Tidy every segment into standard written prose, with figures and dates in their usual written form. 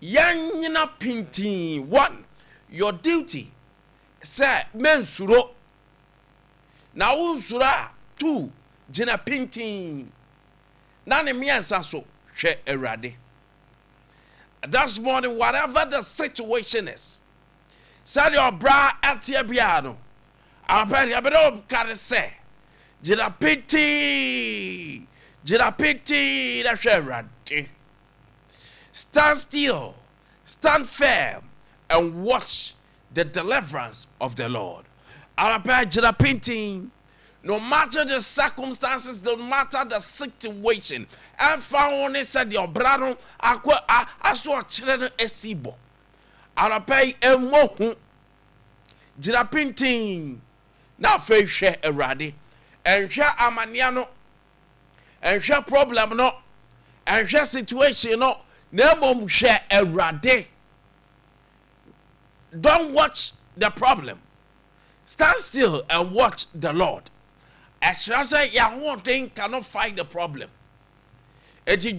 Yanyina pintin. One, your duty. Say, men suro. Na unsura. Two, jina pintin. Nani miyansa so. She erade. This morning, whatever the situation is, say your bra Ade Akye Abia. I'm better can say, jina pintin. That's erade. Stand still, stand firm, and watch the deliverance of the Lord. No matter the circumstances, no matter the situation, and found it said your brother, I saw children esibo. Arapay emohu, jirapinting, now face share eradi, and share amaniano, and share problem no, and share situation no. Never share erade. Don't watch the problem. Stand still and watch the Lord. As I say, one thing cannot fight the problem. It is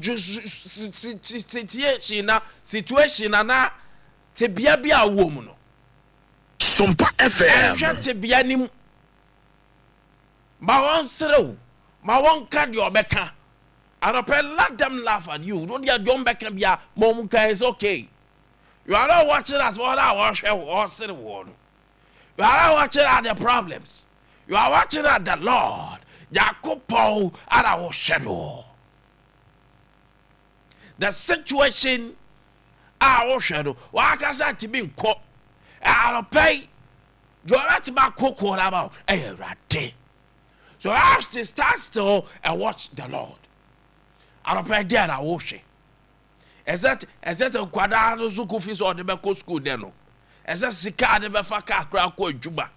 situation na te bia bia woman. Sompa FM. Te bia nim. Ma won srew. Ma won card your beka. And let them laugh at you. Don't you don't back up your mom is okay. You are not watching us what I watch or sit one. You are not watching at the problems. You are watching at the Lord. Jacopo at our shadow. The situation our shadow. Why can I to be caught? I'll pay. You're not about cocoa about a rat. So I have to stand still and watch the Lord. I don't pay there I wash it. Is that a quadrado zukufis or the Beko school deno? Is that Sika de Befaka Krako Juba?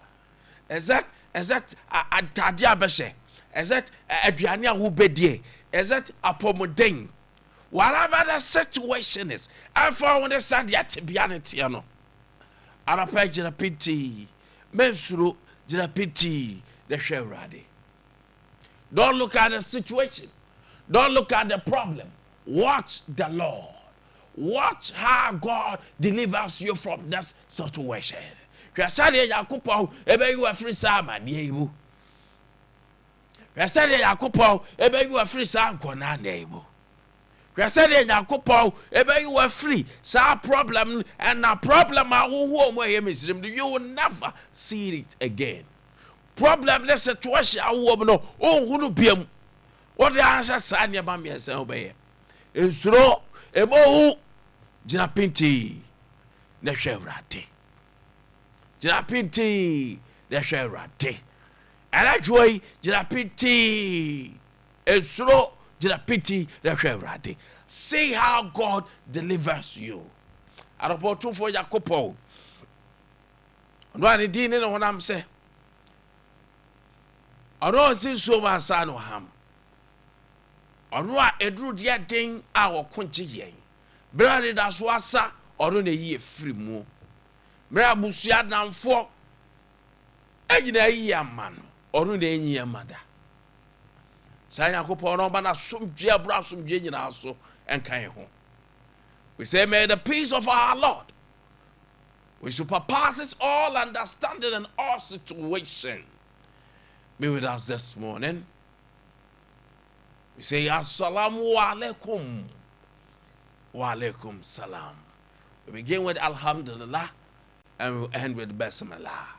Is that a Tadia Beshe? Is that Adriania Wubedie? Is that a Pomoding? Whatever the situation is, I found a sad yet to be anetiano. I don't pay Jirapiti, Mensuru, Jirapiti, the Sheradi. Don't look at the situation. Don't look at the problem. Watch the Lord. Watch how God delivers you from this situation. Kwasade Yakopo ebe you free sama neibu. Kwasade Yakopo ebe you free sa nkona neibu. Kwasade Yakopo ebe you free sa problem and a problem a wo mo yemisrim you will never see it again. Problem the situation a wo no hunu biam. What the answer sign your mammy and say obey? It's raw, a bow, Jinapinti, the Sherati. Jinapinti, the Sherati. And I joy Jinapinti, it's raw, Jinapinti, the Sherati. See how God delivers you. I report two for Jacopo. And what he didn't know what I'm saying. I don't see so much son of ham. Ọ̀rọ̀ ẹ̀dúró díẹ̀ dín àwọ̀ kúnjì yẹn bẹ́ẹ̀ ni so asa ọ̀rọ̀ na yí efiri mu bẹ́ẹ̀ abusua danfọ́ ẹ̀gyina yí ama no ọ̀rọ̀ na ẹ̀yí ama da saa Nyankopɔn ọ̀rọ̀ ọba na asomdwe abúrò asomdwe nyinaa so ẹ̀nka yẹn ho. We say may the peace of our Lord which surpasses all understanding and all situation be with us this morning. We say assalamu alaikum wa alaikum salam. We begin with alhamdulillah and we end with bismillah.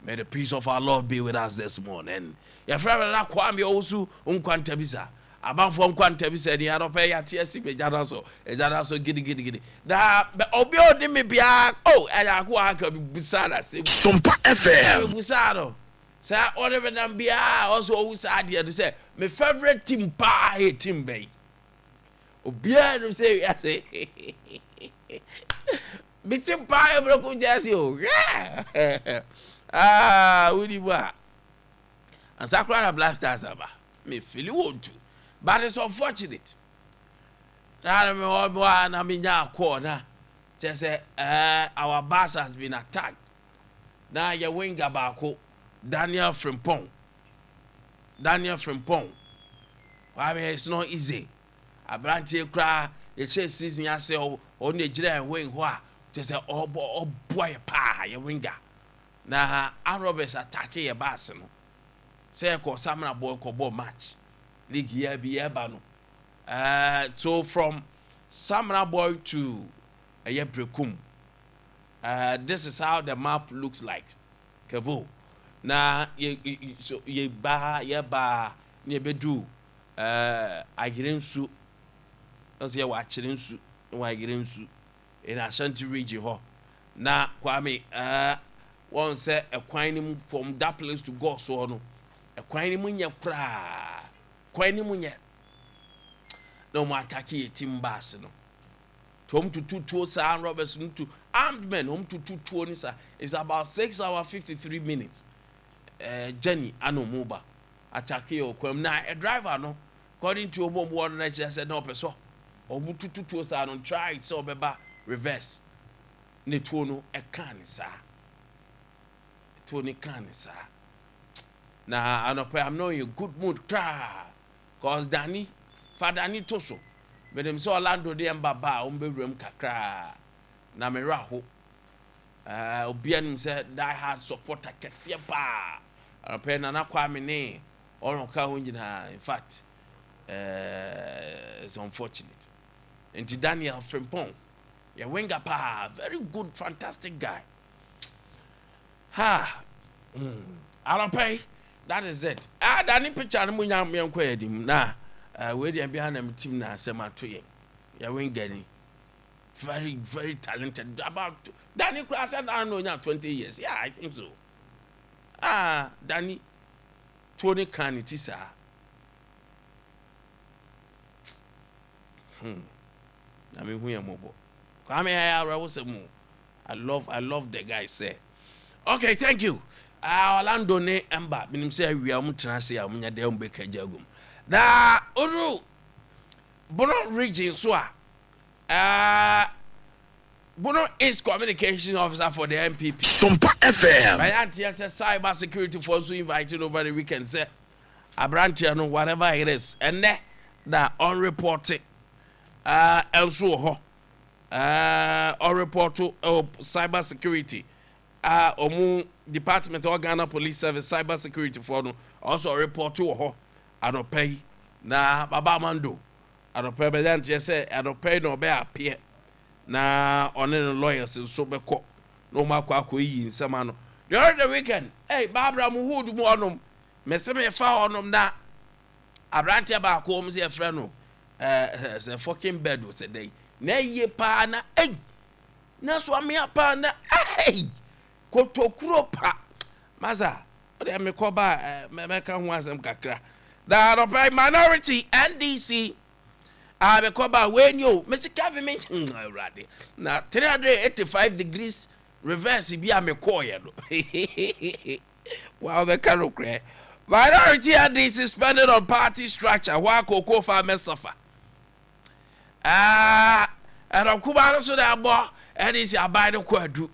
May the peace of our Lord be with us this morning. Your friend Kwame Nkwantabisa. Abanfo Nkwantabisa ni arope ya TSC pe jada so gidi. Da obi odi me bia eya ko aka bisala se. Sompa FM. Bisalo. Say whatever them be also always idea to say my favorite team pa team bay. Obia no say I say big team pa e broku jersey o. Udi wa. And Sakura Blasters aba. Me feel you want to. But it's unfortunate. Now me all boy na me nya corner. Just say our bus has been attacked. Now your winger back Daniel Frimpong. Why it's not easy. A branch cry, a chase season, I say, on the jira wing wa just a oh boy pa ye winga na Arabes attack ye bass no say ko samna boy ko ball match league here be eba no so from Samra Boy to Brekum. This is how the map looks like. Kevo. Na ye ba ye bedu agirensu. As ye wachirensu wagirensu in Ashanti region ho. Na Kwame one say a quine from that place to go so no. A quine munya pra. Quine munya. No more attack a team bass no. To home to 2 San Roberts to armed men home to 2 is about 6 hours 53 minutes. Jenny ano moba attack you come now a driver no according to a bomb one nature said no person or 2 San on try so beba reverse ne tuono e can sa tuoni can sa na anope I'm not in a good mood cause Danny Father ni toso but them so Orlando de mbaba ombe wram kakra na me raho obianim say die hard supporter kese pa apɛ na na Kwame ne ɔno ka ho nyina in fact it's unfortunate and Daniel Frimpong ya winger pa very good fantastic guy alapɛ that is it Dani picture no munya me nkɔ yadim na we dey behind them team na semato ye ya winger ni very very talented about Danny Cross and I know 20 years yeah I think so Danny Tony can it is I mean who am mobo come here I love the guy say okay thank you Orlando ne emba minim say we am transe am nya dem be kajagum na oru Bono region so Bono is communication officer for the MPP. Sompa FM. My auntie says cyber security force who invited over the weekend say Abrantia no whatever it is. And that unreported also ho unreport to cyber security omu department of Ghana Police Service cyber security for no also report to ho adopay na baba mando adopay be auntie say adopay no be appear na on the lawyers so be ko no makwa akoyi nsema no during the weekend hey Barbara muhudu mu onom mese me fa onom na abrantia ba ko mu se frɛ no se fucking bed was a day na ye pa na hey na so me pa na hey kotokuro pa maza o de me ko ba me ka ho asem kakra da no minority NDC because when you Mr. Government na 385 degrees reverse be a McCoy. Wow, the canoe cray. Minority and this suspended on party structure while Cocoa farmers suffer. And of Kubano so that boy and is a by the quadru.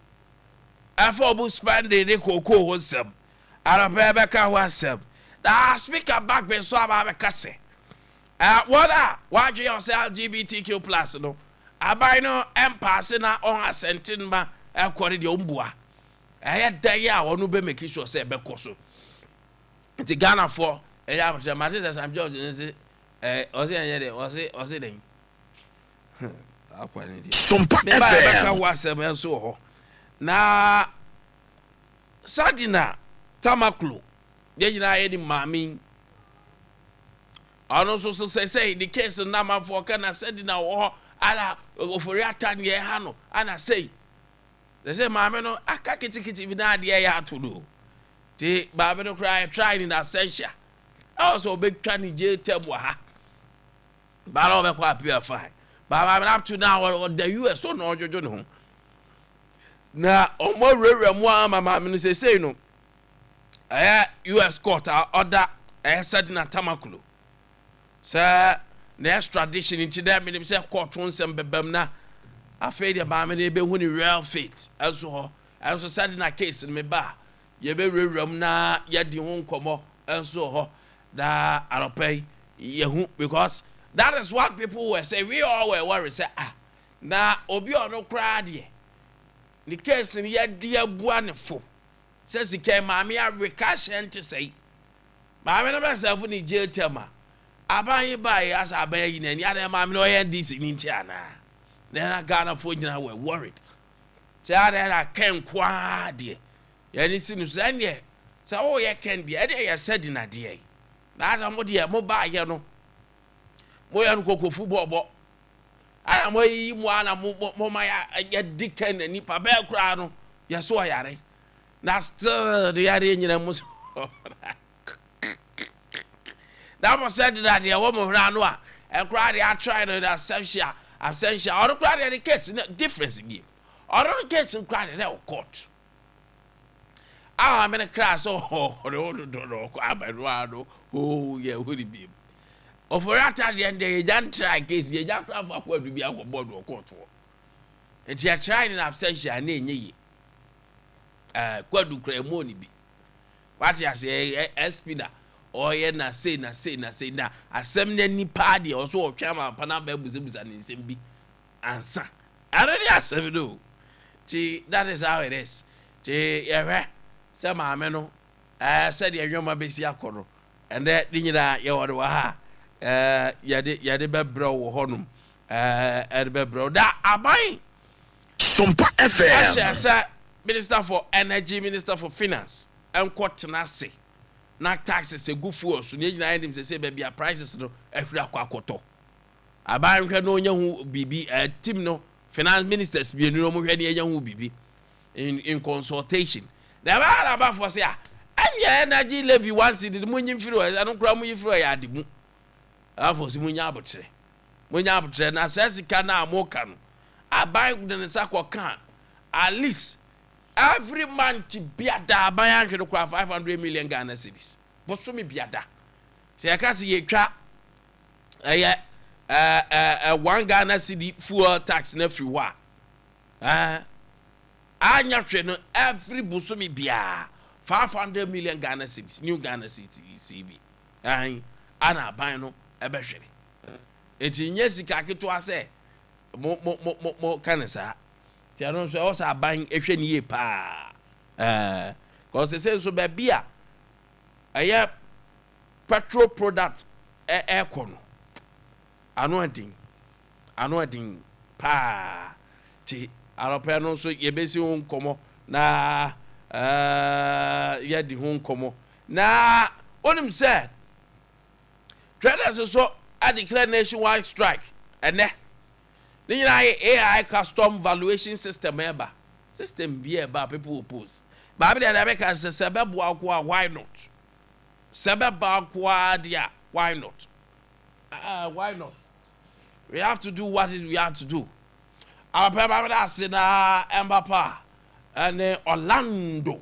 And for spending the Cocoa was some. And a Rebecca was some. Now speaker back when so I'm a casse. Why do you say LGBTQ plus no? I no passing on a sentence ma according to Umbua. I had day I want to be making sure say Becoso. It's Ghana for a matter as I'm George was it Sompa FM was so na Sadina Tamaklu. Then I mammy. And also say the case of Nama for Kana said in our ala for Yatan ye hano and I say they say mamma I can't get even idea to do. The Babino cry trying in absentia. Also big canny J Temwa. But all the quite fine. But I'm up to now the US so no you know. Now on more rare my mamma say no. US court order a certain Tamakulu. Sir, the extradition into them, and himself court on some bebemna. I fade about me, be winning real fate. Also said in a case in me bar. Ye be room na, yet the won't come up, and so that I'll pay ye because that is what people will say. We all were worried, say, na obi ono kra de the case ni ye de abua ne fo says ke maame aweka hye say maame no myself ni jail tema aban bai as aban yi na ni ada maame no ye dis ni ntia na na Ghana fo nyina we worried say ada na ken kwa de ye ni sinu sanye say oh ye ken de e de ye said na de na asa mo de mo ba ye no mo ya no kokofu bobo aya mo yi mo ana mo ma ya diken ni pa be kura no ya so yare na still the yare nyina mo that was said that the woman ran no a kura they are trying to absentia or kura the case difference again or the case in kura they court me crash oh yeah who the be of that at the end they don't try case you just have to be a board or court for and you are trying in absentia na enye kwadu kra money bi what you say espina or ye na say na asem na nipa de also otwa ma pana ba buzebuza ne nsem bi ansa already asem do that is how it is ye say maame no said ye nwoma besi akoro and that nyina ye wode wa ha yade bebro wo honum bebro da aban Sompa FM Asha Minister for Energy, Minister for Finance and Quatanasi na taxes a good for so nyina him say baby prices no afira kwakoto aban hwe no nya hu bibi team no finance ministers bi no mo hwe ne nya hu bibi in consultation na ba for say anya energy levy once did mo nyim firi anu kura mo yifiri ya adimu afo si mo nya abotre na sesika na amoka no aban de ne sakoka at least every month biada aban ahwe no kura 500 million Ghana cedis boso me biada se yakase ye twa 1 Ghana cedi fuel tax na free wa anya hwe no every boso me bia 500 million Ghana cedis new Ghana cedis CB ana aban no ebehwere eti nye sika keto ase mo kanesa ti anon so osa aban ehwe ni ye pa cause say so be bia aya petrol product ekono ano adin pa ti aropa no so ye besi ho nkomo na ye di ho nkomo na onim say traders so I declare nationwide strike and AI custom valuation system eba system be eba people oppose but I make as a sababu akwa why not sababu akwa dia why not why not we have to do what we have to do our papa that's in Mbapa and Orlando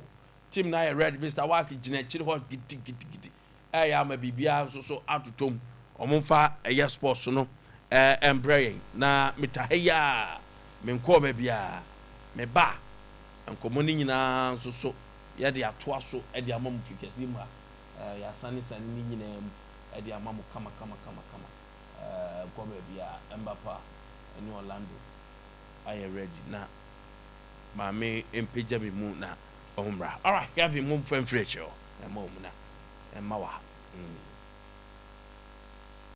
team na red Mr. Waki Jinechiri hot gidi am a bibia so out to tom omonfa yes sports no embrace na mitaheya menko ba bia me ba enkomo ni nyina so ye de atoa so e de amam fikasi ma ya sani ni nyina e de amam kama ko ba bia Mbapa ni Orlando I ready na ma me empeja me mu na omra all right have him mum fan fresh yo e ma mu na e ma wa